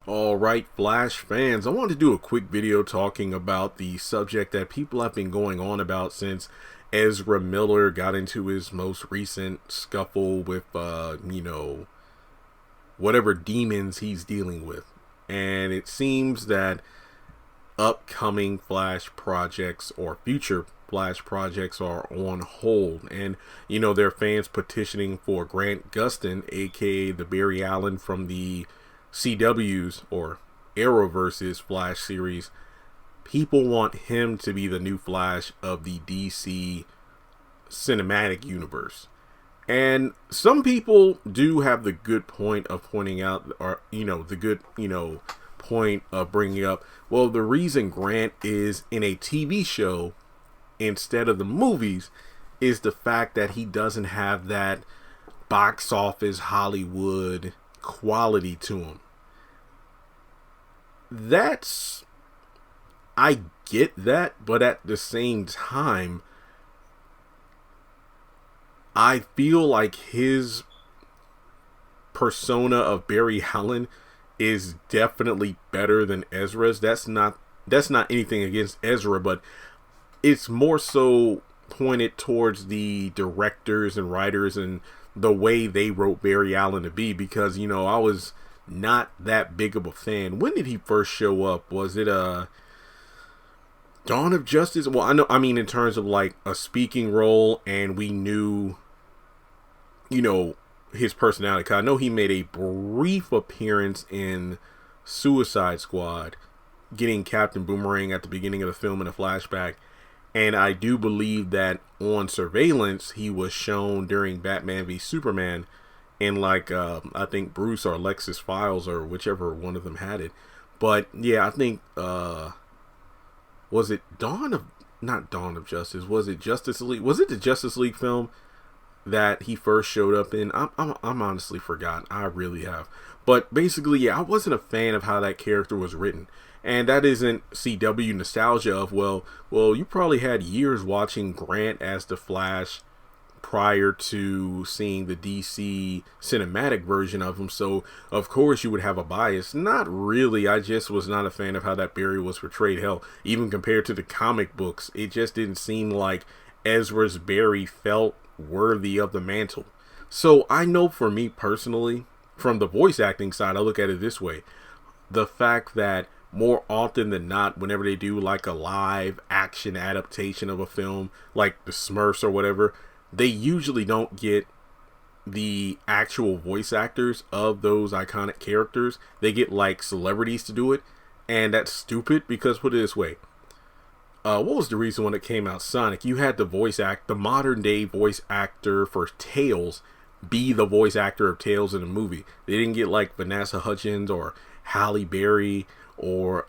Alright, Flash fans, I wanted to do a quick video talking about the subject that people have been going on about since Ezra Miller got into his most recent scuffle with, whatever demons he's dealing with. And it seems that upcoming Flash projects or future Flash projects are on hold. And, there are fans petitioning for Grant Gustin, aka the Barry Allen from the CW's or Arrowverse's Flash series. People want him to be the new Flash of the DC cinematic universe. And some people do have the good point of pointing out, or, the good, point of bringing up, well, the reason Grant is in a TV show instead of the movies is the fact that he doesn't have that box office Hollywood quality to him. I get that, but at the same time, I feel like his persona of Barry Allen is definitely better than Ezra's. That's not anything against Ezra, but it's more so pointed towards the directors and writers and the way they wrote Barry Allen to be, because I was not that big of a fan. When did he first show up? Was it Dawn of Justice? Well, in terms of like a speaking role, and we knew his personality, 'cause I know he made a brief appearance in Suicide Squad, getting Captain Boomerang at the beginning of the film in a flashback. And I do believe that on Surveillance, he was shown during Batman v Superman in I think Bruce or Alexis Files, or whichever one of them had it. But yeah, I think, was it not Dawn of Justice? Was it Justice League? Was it the Justice League film that he first showed up in? I'm honestly forgotten. I really have. But basically, yeah, I wasn't a fan of how that character was written. And that isn't CW nostalgia of, well, you probably had years watching Grant as the Flash prior to seeing the DC cinematic version of him, so of course you would have a bias. Not really. I just was not a fan of how that Barry was portrayed. Hell, even compared to the comic books, it just didn't seem like Ezra's Barry felt worthy of the mantle. So I know for me personally, from the voice acting side, I look at it this way. The fact that more often than not, whenever they do like a live action adaptation of a film, like the Smurfs or whatever, they usually don't get the actual voice actors of those iconic characters. They get like celebrities to do it, and that's stupid, because put it this way, what was the reason when it came out Sonic, you had the modern day voice actor for Tails be the voice actor of Tails in the movie. They didn't get like Vanessa Hudgens or Halle Berry or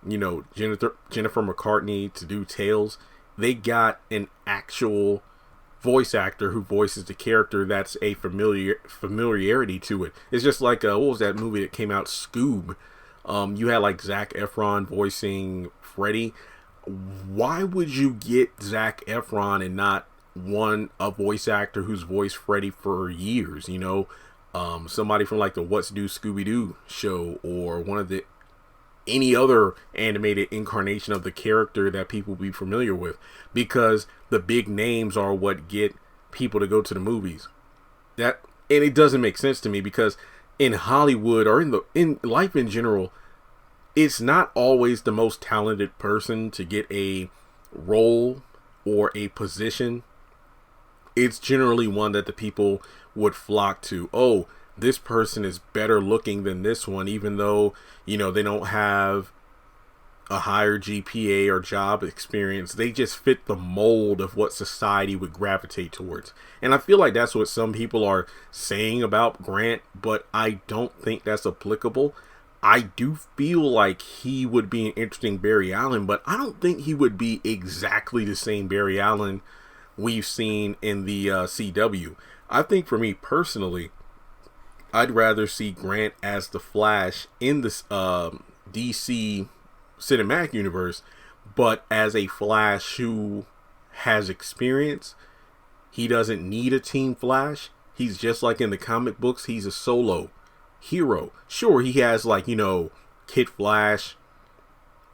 Jennifer McCartney to do Tails. They got an actual voice actor who voices the character that's a familiarity to it. It's just like what was that movie that came out, Scoob? You had like Zac Efron voicing Freddy. Why would you get Zac Efron and not a voice actor who's voiced Freddy for years? Somebody from like the What's Do Scooby-Doo show, or any other animated incarnation of the character that people be familiar with, because the big names are what get people to go to the movies. And it doesn't make sense to me, because in Hollywood, or in life in general, it's not always the most talented person to get a role or a position. It's generally one that the people would flock to. Oh, this person is better looking than this one, even though, they don't have a higher GPA or job experience. They just fit the mold of what society would gravitate towards. And I feel like that's what some people are saying about Grant, but I don't think that's applicable. I do feel like he would be an interesting Barry Allen, but I don't think he would be exactly the same Barry Allen we've seen in the CW. I think for me personally, I'd rather see Grant as the Flash in this DC cinematic universe, but as a Flash who has experience. He doesn't need a team Flash. He's just like in the comic books. He's a solo hero. Sure, he has like, you know, Kid Flash,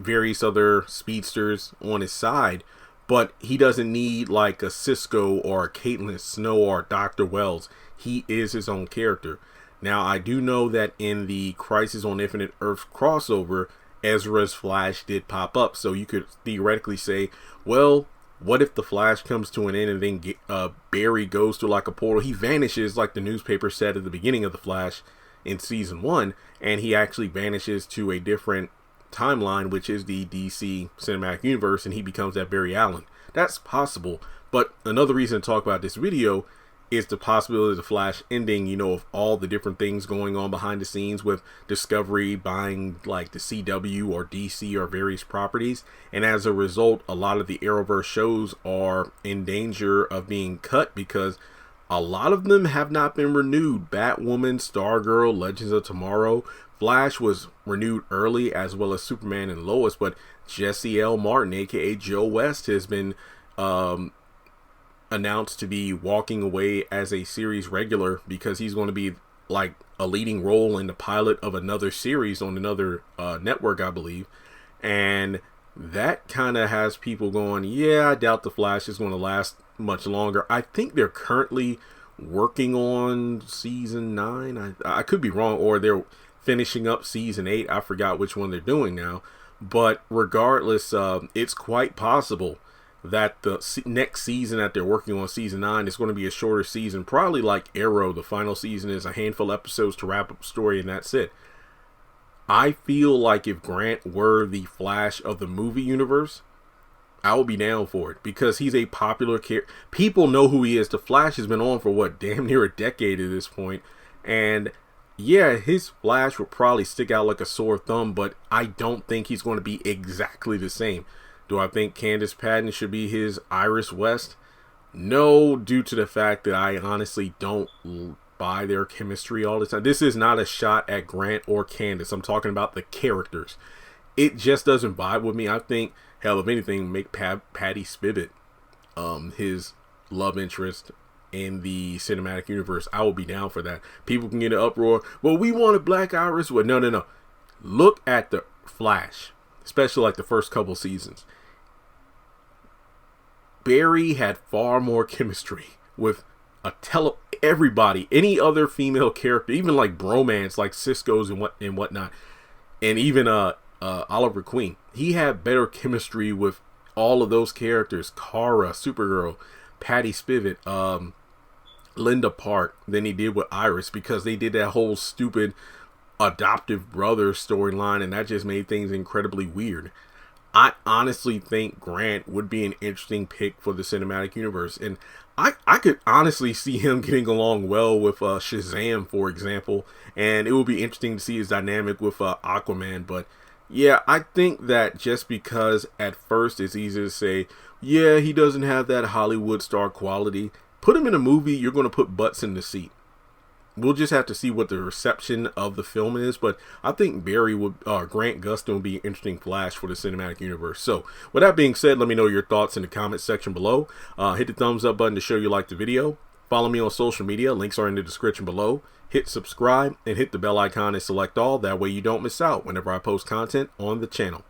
various other speedsters on his side, but he doesn't need like a Cisco or a Caitlin Snow or Dr. Wells. He is his own character. Now, I do know that in the Crisis on Infinite Earths crossover, Ezra's Flash did pop up. So you could theoretically say, well, what if the Flash comes to an end and then Barry goes to like a portal? He vanishes like the newspaper said at the beginning of the Flash in season 1, and he actually vanishes to a different timeline, which is the DC Cinematic Universe, and he becomes that Barry Allen. That's possible. But another reason to talk about this video is the possibility of the Flash ending, you know, of all the different things going on behind the scenes with Discovery buying like the CW or DC or various properties. And as a result, a lot of the Arrowverse shows are in danger of being cut because a lot of them have not been renewed. Batwoman, Stargirl, Legends of Tomorrow. Flash was renewed early, as well as Superman and Lois, but Jesse L. Martin, aka Joe West, has been announced to be walking away as a series regular because he's going to be like a leading role in the pilot of another series on another network, I believe. And that kind of has people going, yeah, I doubt the Flash is going to last much longer. I think they're currently working on season 9. I could be wrong, or they're finishing up season 8. I forgot which one they're doing now. But regardless, it's quite possible that the next season that they're working on, season 9, is going to be a shorter season. Probably like Arrow, the final season is a handful of episodes to wrap up the story, and that's it. I feel like if Grant were the Flash of the movie universe, I would be down for it because he's a popular character. People know who he is. The Flash has been on for what, damn near a decade at this point. And yeah, his Flash would probably stick out like a sore thumb, but I don't think he's going to be exactly the same. Do I think Candace Patton should be his Iris West? No, due to the fact that I honestly don't buy their chemistry all the time. This is not a shot at Grant or Candace. I'm talking about the characters. It just doesn't vibe with me. I think, hell, if anything, make Patty Spivot his love interest in the cinematic universe. I will be down for that. People can get an uproar. Well, we wanted Black Iris. Well, no. Look at the Flash, especially like the first couple seasons. Barry had far more chemistry with everybody, any other female character, even like bromance, like Cisco's and whatnot, and even Oliver Queen. He had better chemistry with all of those characters, Kara, Supergirl, Patty Spivot, Linda Park, than he did with Iris, because they did that whole stupid adoptive brother storyline, and that just made things incredibly weird. I honestly think Grant would be an interesting pick for the cinematic universe, and I could honestly see him getting along well with Shazam, for example, and it would be interesting to see his dynamic with Aquaman. But yeah, I think that just because at first it's easy to say, yeah, he doesn't have that Hollywood star quality, put him in a movie, you're going to put butts in the seat. We'll just have to see what the reception of the film is, but I think Grant Gustin would be an interesting Flash for the cinematic universe. So, with that being said, let me know your thoughts in the comment section below. Hit the thumbs up button to show you like the video. Follow me on social media. Links are in the description below. Hit subscribe and hit the bell icon and select all. That way you don't miss out whenever I post content on the channel.